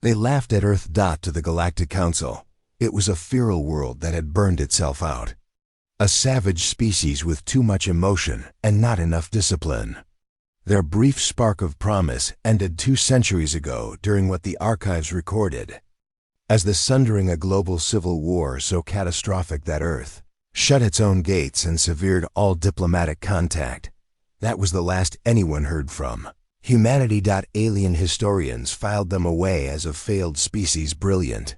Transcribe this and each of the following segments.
They laughed at Earth. To the Galactic Council, it was a feral world that had burned itself out. A savage species with too much emotion and not enough discipline. Their brief spark of promise ended 2 centuries ago during what the archives recorded as the sundering a global civil war so catastrophic that Earth shut its own gates and severed all diplomatic contact. That was the last anyone heard from humanity. Alien historians filed them away as a failed species, brilliant,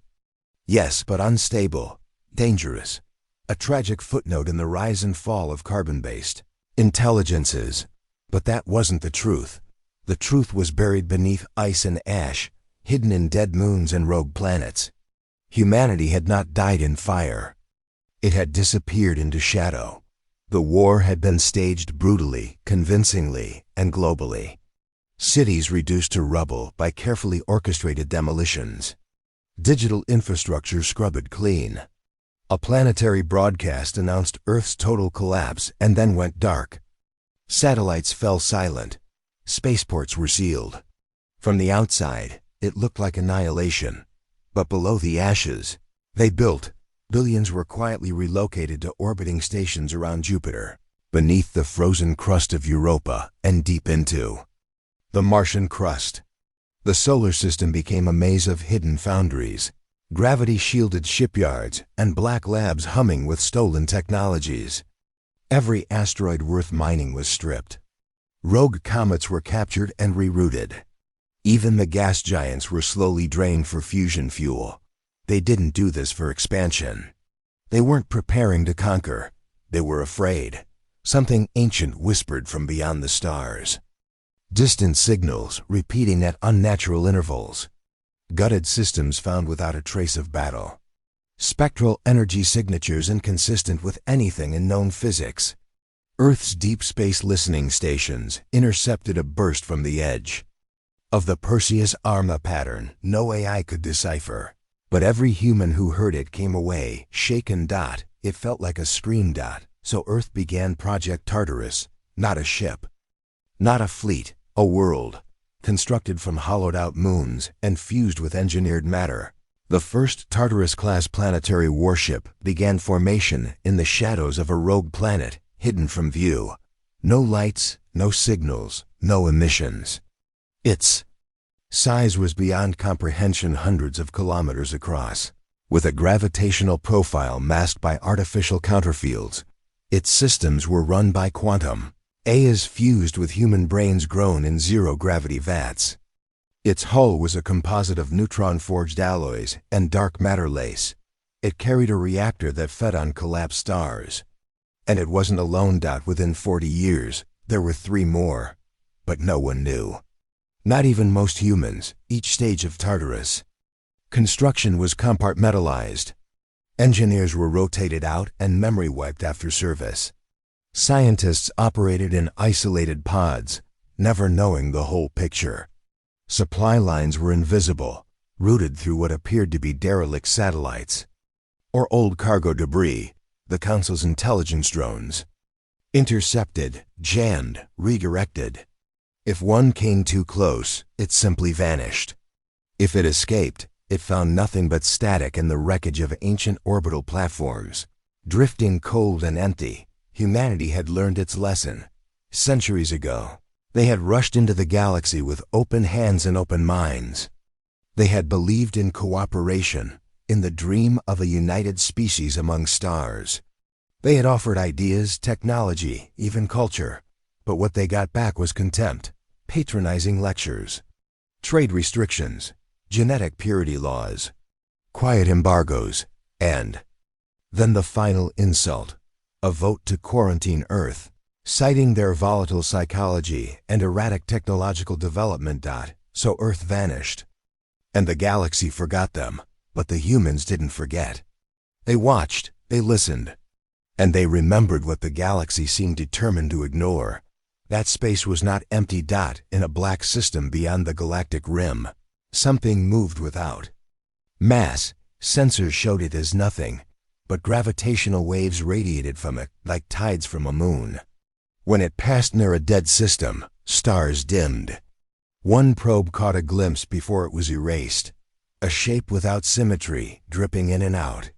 yes, but unstable, dangerous, a tragic footnote in the rise and fall of carbon-based intelligences. But that wasn't the truth. The truth was buried beneath ice and ash, hidden in dead moons and rogue planets. Humanity had not died in fire. It had disappeared into shadow. The war had been staged brutally, convincingly, and globally. Cities reduced to rubble by carefully orchestrated demolitions. Digital infrastructure scrubbed clean. A planetary broadcast announced Earth's total collapse and then went dark. Satellites fell silent. Spaceports were sealed. From the outside, it looked like annihilation. But below the ashes, they built. Billions were quietly relocated to orbiting stations around Jupiter, beneath the frozen crust of Europa and deep into the Martian crust. The solar system became a maze of hidden foundries, gravity-shielded shipyards, and black labs humming with stolen technologies. Every asteroid worth mining was stripped. Rogue comets were captured and rerouted. Even the gas giants were slowly drained for fusion fuel. They didn't do this for expansion. They weren't preparing to conquer. They were afraid. Something ancient whispered from beyond the stars. Distant signals repeating at unnatural intervals. Gutted systems found without a trace of battle. Spectral energy signatures inconsistent with anything in known physics. Earth's deep space listening stations intercepted a burst from the edge of the Perseus Arma pattern no AI could decipher. But every human who heard it came away shaken. It felt like a scream. So Earth began Project Tartarus, not a ship, not a fleet, a world, constructed from hollowed-out moons and fused with engineered matter. The first Tartarus-class planetary warship began formation in the shadows of a rogue planet, hidden from view. No lights, no signals, no emissions. Its size was beyond comprehension, hundreds of kilometers across. With a gravitational profile masked by artificial counterfields, its systems were run by quantum. AIs fused with human brains grown in zero-gravity vats. Its hull was a composite of neutron-forged alloys and dark matter lace. It carried a reactor that fed on collapsed stars. And it wasn't alone. Within 40 years, there were 3 more. But no one knew. Not even most humans, each stage of Tartarus. Construction was compartmentalized. Engineers were rotated out and memory wiped after service. Scientists operated in isolated pods, never knowing the whole picture. Supply lines were invisible, routed through what appeared to be derelict satellites. Or old cargo debris, the Council's intelligence drones. Intercepted, jammed, redirected. If one came too close, it simply vanished. If it escaped, it found nothing but static and the wreckage of ancient orbital platforms. Drifting cold and empty, humanity had learned its lesson. Centuries ago, they had rushed into the galaxy with open hands and open minds. They had believed in cooperation, in the dream of a united species among stars. They had offered ideas, technology, even culture. But what they got back was contempt, patronizing lectures, trade restrictions, genetic purity laws, quiet embargoes, and then the final insult, a vote to quarantine Earth, citing their volatile psychology and erratic technological development. So Earth vanished. And the galaxy forgot them, but the humans didn't forget. They watched, they listened, and they remembered what the galaxy seemed determined to ignore. That space was not empty. In a black system beyond the galactic rim, something moved without mass. Sensors showed it as nothing, but gravitational waves radiated from it like tides from a moon. When it passed near a dead system, stars dimmed. One probe caught a glimpse before it was erased. a shape without symmetry, dripping in and out.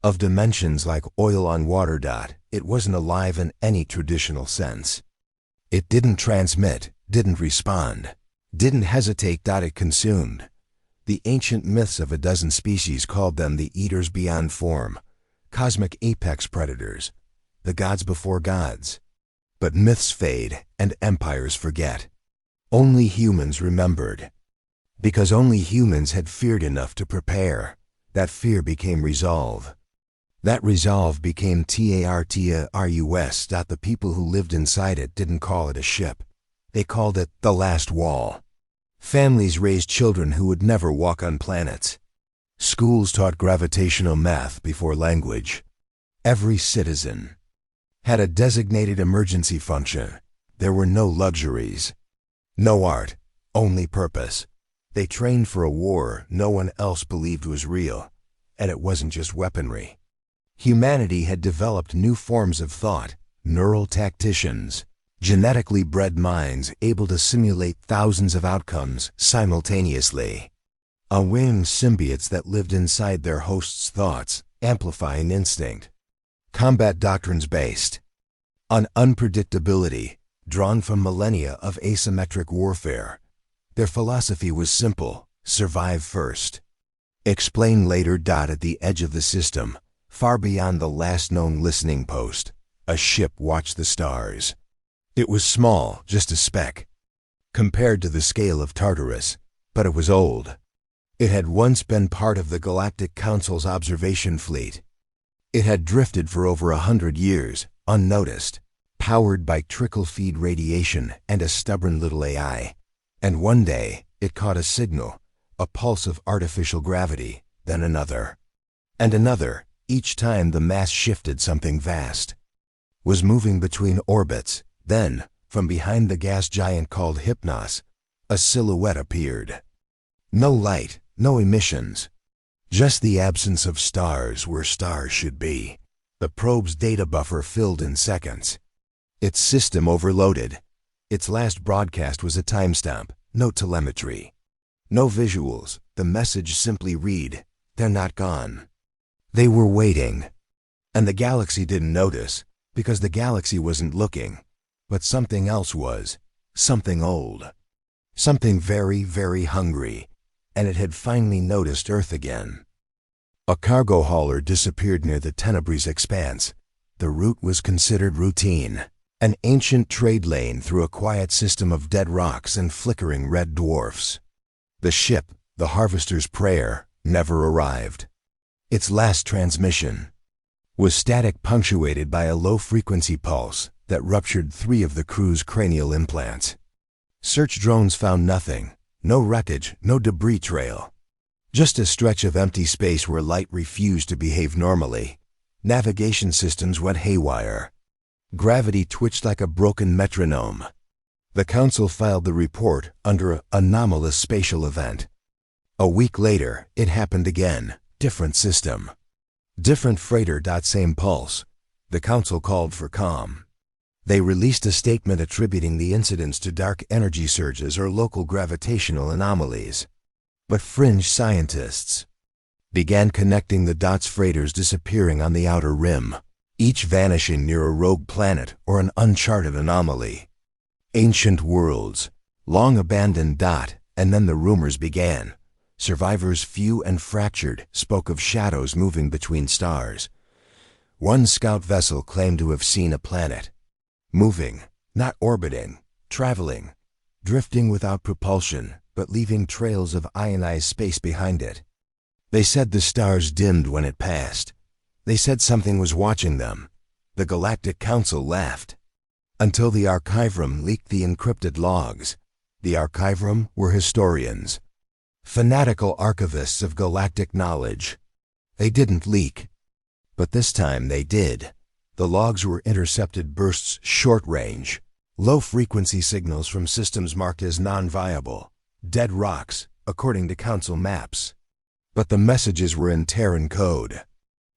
Of dimensions like oil on water. It wasn't alive in any traditional sense. It didn't transmit, didn't respond, didn't hesitate. It consumed. The ancient myths of a dozen species called them the eaters beyond form, cosmic apex predators, the gods before gods. But myths fade and empires forget. Only humans remembered. Because only humans had feared enough to prepare. That fear became resolve. That resolve became Tartarus. The people who lived inside it didn't call it a ship. They called it the last wall. Families raised children who would never walk on planets. Schools taught gravitational math before language. Every citizen had a designated emergency function. There were no luxuries. No art, only purpose. They trained for a war no one else believed was real. And it wasn't just weaponry. Humanity had developed new forms of thought, neural tacticians, genetically bred minds able to simulate thousands of outcomes simultaneously. Unwinged symbiotes that lived inside their host's thoughts, amplifying instinct. Combat doctrines based on unpredictability, drawn from millennia of asymmetric warfare. Their philosophy was simple: survive first, explain later. At the edge of the system, far beyond the last known listening post, a ship watched the stars. It was small, just a speck, compared to the scale of Tartarus, but it was old. It had once been part of the Galactic Council's observation fleet. It had drifted for over 100 years, unnoticed, powered by trickle-feed radiation and a stubborn little AI. And one day, it caught a signal, a pulse of artificial gravity, then another. And another. Each time the mass shifted, something vast was moving between orbits. Then, from behind the gas giant called Hypnos, a silhouette appeared. No light, no emissions. Just the absence of stars where stars should be. The probe's data buffer filled in seconds. Its system overloaded. Its last broadcast was a timestamp, no telemetry. No visuals. The message simply read, "They're not gone." They were waiting. And the galaxy didn't notice, because the galaxy wasn't looking. But something else was. Something old. Something very, very hungry. And it had finally noticed Earth again. A cargo hauler disappeared near the Tenebrous expanse. The route was considered routine. An ancient trade lane through a quiet system of dead rocks and flickering red dwarfs. The ship, the Harvester's Prayer, never arrived. Its last transmission was static, punctuated by a low-frequency pulse that ruptured 3 of the crew's cranial implants. Search drones found nothing. No wreckage, no debris trail. Just a stretch of empty space where light refused to behave normally. Navigation systems went haywire. Gravity twitched like a broken metronome. The Council filed the report under an anomalous spatial event. A week later, it happened again. Different system. Different freighter. Same pulse. The Council called for calm. They released a statement attributing the incidents to dark energy surges or local gravitational anomalies. But fringe scientists began connecting the dots: freighters disappearing on the outer rim, each vanishing near a rogue planet or an uncharted anomaly. Ancient worlds, long abandoned. And then the rumors began. Survivors, few and fractured, spoke of shadows moving between stars. One scout vessel claimed to have seen a planet. Moving, not orbiting, traveling, drifting without propulsion, but leaving trails of ionized space behind it. They said the stars dimmed when it passed. They said something was watching them. The Galactic Council laughed. Until the Archiverum leaked the encrypted logs. The Archiverum were historians. Fanatical archivists of galactic knowledge. They didn't leak. But this time they did. The logs were intercepted bursts, short-range, low-frequency signals from systems marked as non-viable, dead rocks, according to Council maps. But the messages were in Terran code,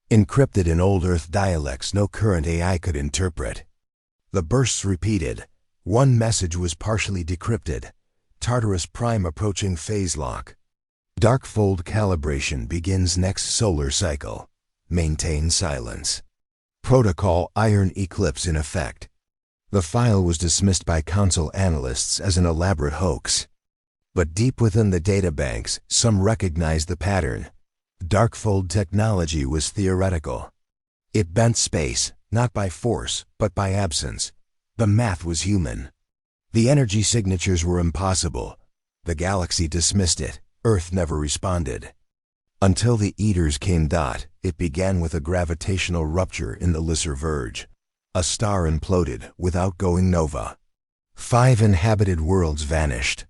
encrypted in Old Earth dialects no current AI could interpret. The bursts repeated. One message was partially decrypted. Tartarus Prime approaching phase lock. Darkfold calibration begins next solar cycle. Maintain silence. Protocol Iron Eclipse in effect. The file was dismissed by council analysts as an elaborate hoax. But deep within the databanks, some recognized the pattern. Darkfold technology was theoretical. It bent space, not by force, but by absence. The math was human. The energy signatures were impossible. The galaxy dismissed it. Earth never responded. Until the Eaters came. It began with a gravitational rupture in the Lisser Verge. A star imploded without going nova. 5 inhabited worlds vanished.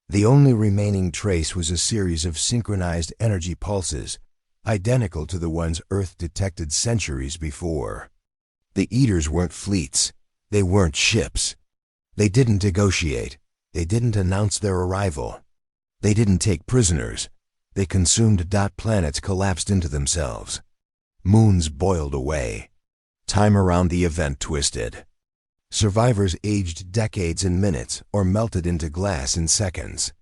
The only remaining trace was a series of synchronized energy pulses, identical to the ones Earth detected centuries before. The Eaters weren't fleets. They weren't ships. They didn't negotiate. They didn't announce their arrival. They didn't take prisoners. They consumed. Planets collapsed into themselves. Moons boiled away. Time around the event twisted. Survivors aged decades in minutes or melted into glass in seconds.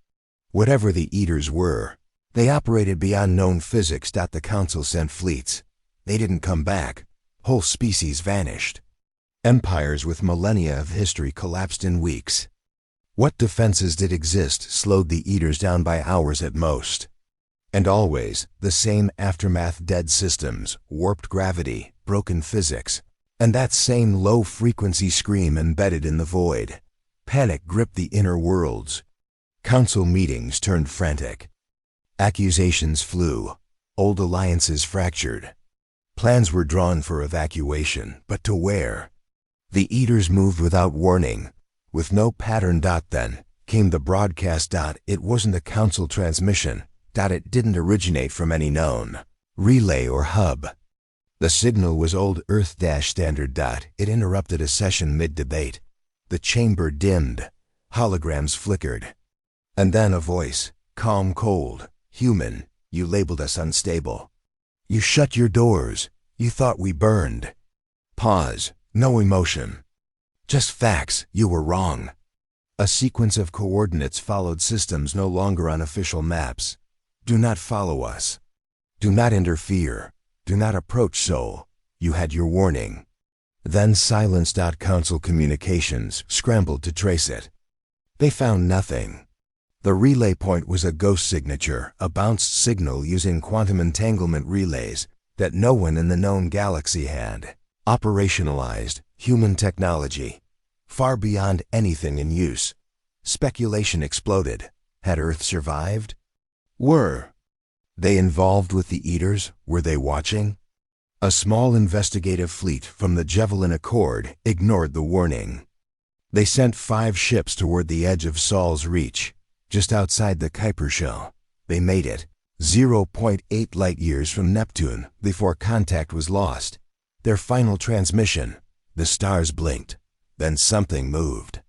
Whatever the Eaters were, they operated beyond known physics. The Council sent fleets. They didn't come back. Whole species vanished. Empires with millennia of history collapsed in weeks. What defenses did exist slowed the Eaters down by hours at most. And always, the same aftermath: dead systems, warped gravity, broken physics, and that same low-frequency scream embedded in the void. Panic gripped the inner worlds. Council meetings turned frantic. Accusations flew. Old alliances fractured. Plans were drawn for evacuation, but to where? The Eaters moved without warning, with no pattern. Then came the broadcast. It wasn't a council transmission. It didn't originate from any known relay or hub. The signal was old Earth standard. It interrupted a session mid-debate. The chamber dimmed. Holograms flickered. And then a voice, calm, cold, human. You labeled us unstable. You shut your doors. You thought we burned. Pause. No emotion. Just facts. You were wrong. A sequence of coordinates followed systems no longer on official maps. Do not follow us. Do not interfere. Do not approach Soul. You had your warning. Then silence. Council communications scrambled to trace it. They found nothing. The relay point was a ghost signature, a bounced signal using quantum entanglement relays that no one in the known galaxy had operationalized. Human technology, far beyond anything in use. Speculation exploded. Had Earth survived? Were they involved with the Eaters? Were they watching? A small investigative fleet from the Javelin Accord ignored the warning. They sent 5 ships toward the edge of Sol's Reach, just outside the Kuiper Shell. They made it 0.8 light-years from Neptune before contact was lost. Their final transmission. The stars blinked. Then something moved.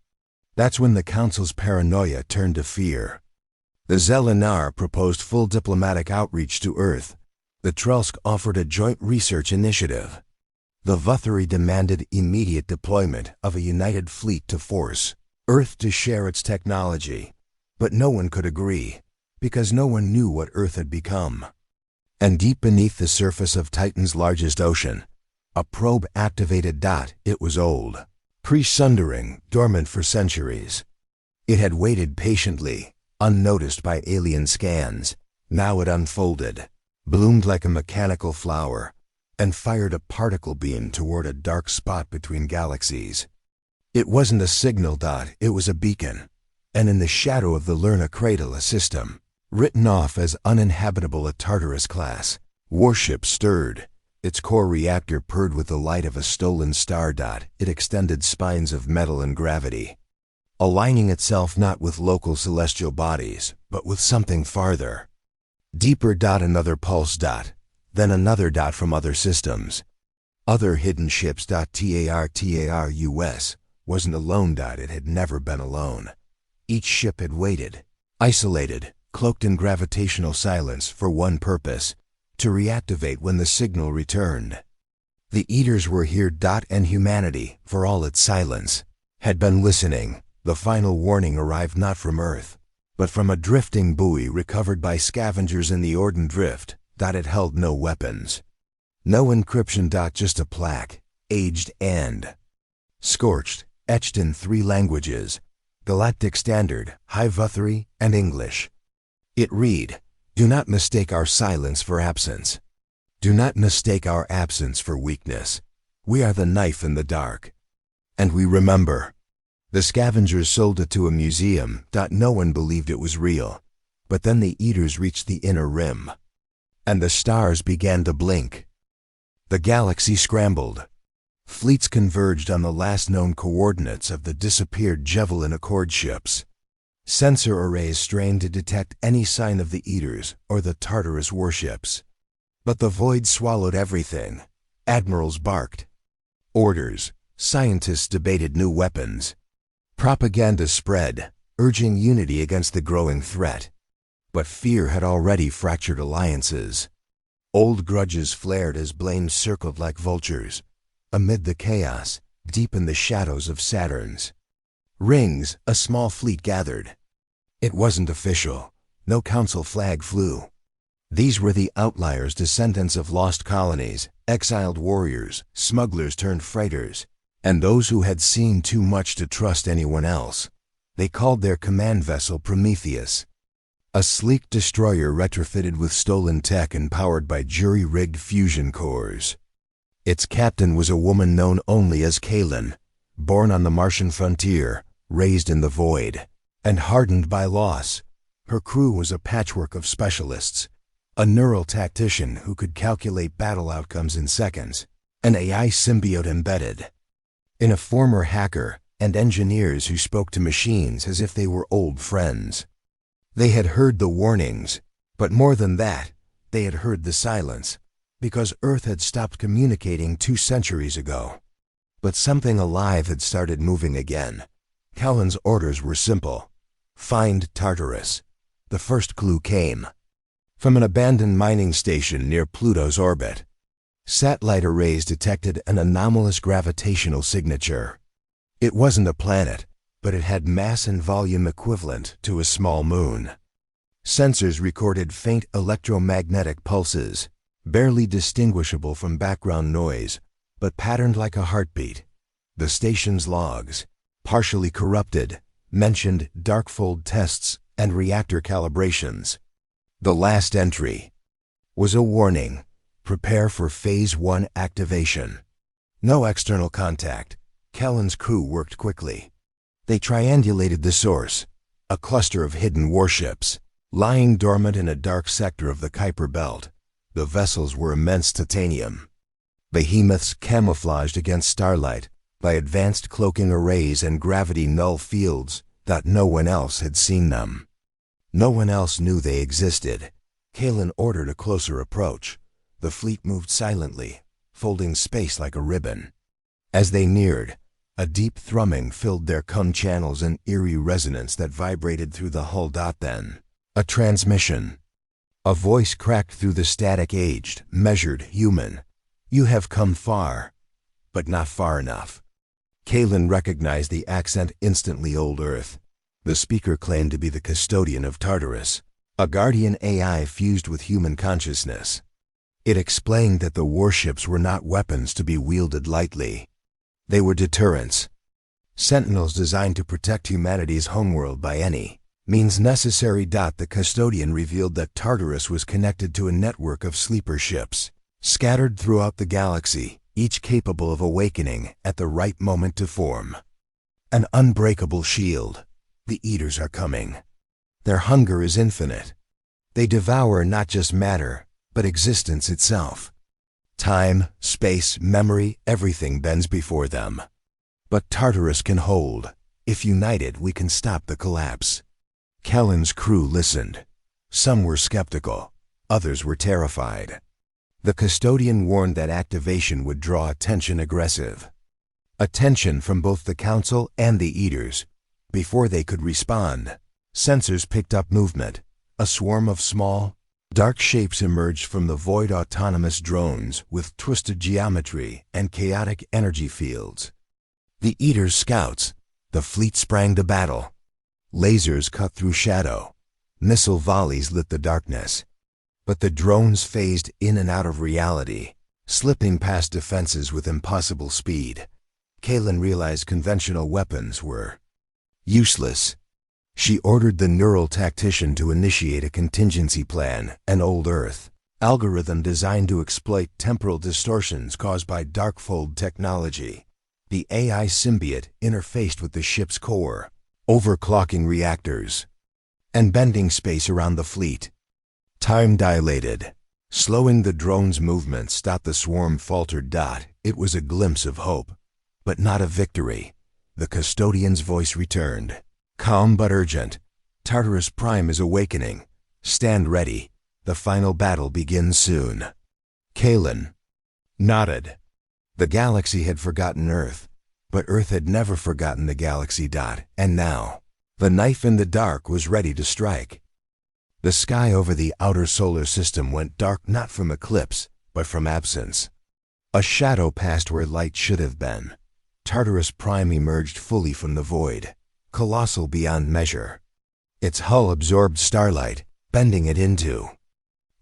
That's when the Council's paranoia turned to fear. The Zelinar proposed full diplomatic outreach to Earth. The Trelsk offered a joint research initiative. The Vutheri demanded immediate deployment of a united fleet to force Earth to share its technology. But no one could agree, because no one knew what Earth had become. And deep beneath the surface of Titan's largest ocean, a probe activated. It was old, pre-sundering, dormant for centuries. It had waited patiently, unnoticed by alien scans. Now it unfolded, bloomed like a mechanical flower, and fired a particle beam toward a dark spot between galaxies. It wasn't a signal. It was a beacon, and in the shadow of the Lerna cradle a system, written off as uninhabitable. A Tartarus class warship stirred. Its core reactor purred with the light of a stolen star. It extended spines of metal and gravity, aligning itself not with local celestial bodies, but with something farther. Deeper. Another pulse. Then another. From other systems. Other hidden ships. TARUS wasn't alone. It had never been alone. Each ship had waited, isolated, cloaked in gravitational silence for one purpose: to reactivate when the signal returned. The Eaters were here. And humanity, for all its silence, had been listening. The final warning arrived not from Earth, but from a drifting buoy recovered by scavengers in the Orden Drift, that it held no weapons. No encryption. Just a plaque, aged and scorched, etched in 3 languages, Galactic Standard, High Vuthri, and English. It read, "Do not mistake our silence for absence. Do not mistake our absence for weakness. We are the knife in the dark. And we remember." The scavengers sold it to a museum. No one believed it was real. But then the Eaters reached the inner rim, and the stars began to blink. The galaxy scrambled. Fleets converged on the last known coordinates of the disappeared Javelin Accord ships. Sensor arrays strained to detect any sign of the Eaters or the Tartarus warships. But the void swallowed everything. Admirals barked orders. Scientists debated new weapons. Propaganda spread, urging unity against the growing threat. But fear had already fractured alliances. Old grudges flared as blames circled like vultures. Amid the chaos, deep in the shadows of Saturn's rings, a small fleet gathered. It wasn't official. No council flag flew. These were the outliers, descendants of lost colonies, exiled warriors, smugglers turned freighters, and those who had seen too much to trust anyone else. They called their command vessel Prometheus, a sleek destroyer retrofitted with stolen tech and powered by jury-rigged fusion cores. Its captain was a woman known only as Kaylin, born on the Martian frontier, raised in the void, and hardened by loss. Her crew was a patchwork of specialists, a neural tactician who could calculate battle outcomes in seconds, an AI symbiote embedded in a former hacker, and engineers who spoke to machines as if they were old friends. They had heard the warnings, but more than that, they had heard the silence, because Earth had stopped communicating 2 centuries ago. But something alive had started moving again. Callan's orders were simple. Find Tartarus. The first clue came from an abandoned mining station near Pluto's orbit. Satellite arrays detected an anomalous gravitational signature. It wasn't a planet, but it had mass and volume equivalent to a small moon. Sensors recorded faint electromagnetic pulses, barely distinguishable from background noise, but patterned like a heartbeat. The station's logs, partially corrupted, mentioned darkfold tests and reactor calibrations. The last entry was a warning: prepare for Phase 1 activation. No external contact. Kellen's crew worked quickly. They triangulated the source, a cluster of hidden warships, lying dormant in a dark sector of the Kuiper Belt. The vessels were immense titanium behemoths camouflaged against starlight by advanced cloaking arrays and gravity null fields that no one else had seen them. No one else knew they existed. Kalen ordered a closer approach. The fleet moved silently, folding space like a ribbon. As they neared, a deep thrumming filled their cum channels, an eerie resonance that vibrated through the hull. Then, a transmission. A voice cracked through the static, aged, measured, human. "You have come far, but not far enough." Kalen recognized the accent instantly. Old Earth. The speaker claimed to be the custodian of Tartarus, a guardian AI fused with human consciousness. It explained that the warships were not weapons to be wielded lightly. They were deterrents. Sentinels designed to protect humanity's homeworld by any means necessary. The custodian revealed that Tartarus was connected to a network of sleeper ships, scattered throughout the galaxy, each capable of awakening at the right moment to form an unbreakable shield. The Eaters are coming. Their hunger is infinite. They devour not just matter, but existence itself. Time, space, memory, everything bends before them. But Tartarus can hold. If united, we can stop the collapse. Kellen's crew listened. Some were skeptical. Others were terrified. The custodian warned that activation would draw attention, aggressive attention from both the Council and the Eaters. Before they could respond, sensors picked up movement. A swarm of small, dark shapes emerged from the void, autonomous drones with twisted geometry and chaotic energy fields. The Eaters' scouts. The fleet sprang to battle. Lasers cut through shadow. Missile volleys lit the darkness. But the drones phased in and out of reality, slipping past defenses with impossible speed. Kaylin realized conventional weapons were useless. She ordered the neural tactician to initiate a contingency plan, an old Earth algorithm designed to exploit temporal distortions caused by darkfold technology. The AI symbiote interfaced with the ship's core, overclocking reactors and bending space around the fleet. Time dilated. Slowing the drone's movements. The swarm faltered. It was a glimpse of hope, but not of victory. The custodian's voice returned, calm but urgent. Tartarus Prime is awakening. Stand ready. The final battle begins soon. Kaylin nodded. The galaxy had forgotten Earth, but Earth had never forgotten the galaxy. And now, the knife in the dark was ready to strike. The sky over the outer solar system went dark, not from eclipse, but from absence. A shadow passed where light should have been. Tartarus Prime emerged fully from the void, colossal beyond measure. Its hull absorbed starlight, bending it into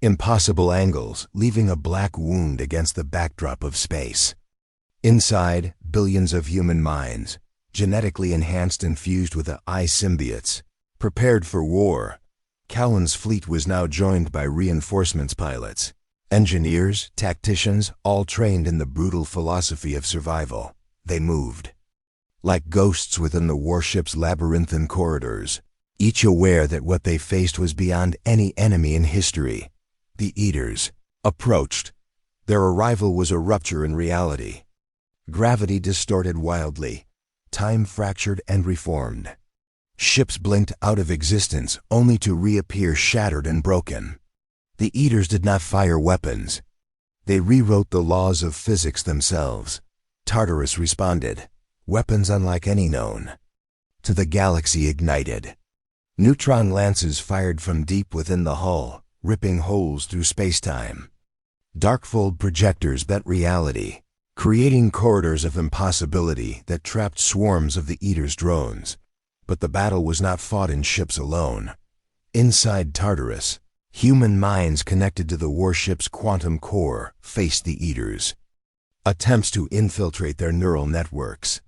impossible angles, leaving a black wound against the backdrop of space. Inside, billions of human minds, genetically enhanced and fused with AI symbiotes, prepared for war. Callan's fleet was now joined by reinforcements pilots, engineers, tacticians, all trained in the brutal philosophy of survival. They moved like ghosts within the warship's labyrinthine corridors, each aware that what they faced was beyond any enemy in history. The Eaters approached. Their arrival was a rupture in reality. Gravity distorted wildly, time fractured and reformed. Ships blinked out of existence, only to reappear shattered and broken. The Eaters did not fire weapons. They rewrote the laws of physics themselves. Tartarus responded, weapons unlike any known. To the galaxy ignited. Neutron lances fired from deep within the hull, ripping holes through spacetime. Darkfold projectors bent reality, creating corridors of impossibility that trapped swarms of the Eaters' drones. But the battle was not fought in ships alone. Inside Tartarus, human minds connected to the warship's quantum core faced the Eaters. Attempts to infiltrate their neural networks.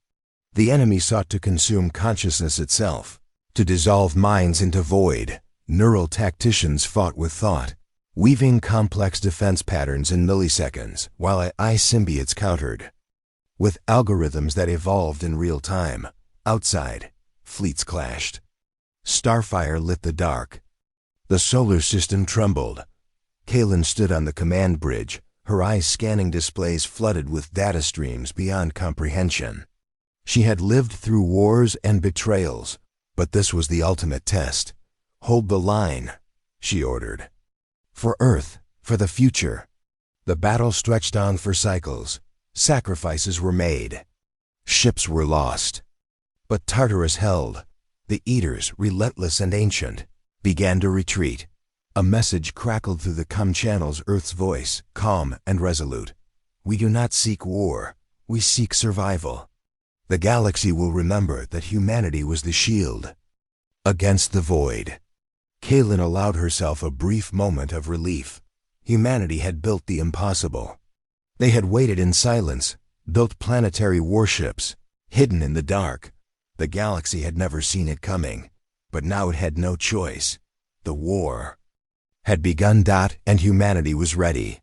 The enemy sought to consume consciousness itself, to dissolve minds into void. Neural tacticians fought with thought, weaving complex defense patterns in milliseconds, while AI symbiotes countered with algorithms that evolved in real time. Outside, fleets clashed. Starfire lit the dark. The solar system trembled. Kaylin stood on the command bridge, her eyes scanning displays flooded with data streams beyond comprehension. She had lived through wars and betrayals, but this was the ultimate test. Hold the line, she ordered. For Earth, for the future. The battle stretched on for cycles. Sacrifices were made. Ships were lost. But Tartarus held. The Eaters, relentless and ancient, began to retreat. A message crackled through the com channels, Earth's voice, calm and resolute. We do not seek war. We seek survival. The galaxy will remember that humanity was the shield against the void. Kaylin allowed herself a brief moment of relief. Humanity had built the impossible. They had waited in silence, built planetary warships, hidden in the dark. The galaxy had never seen it coming, but now it had no choice. The war had begun. And humanity was ready.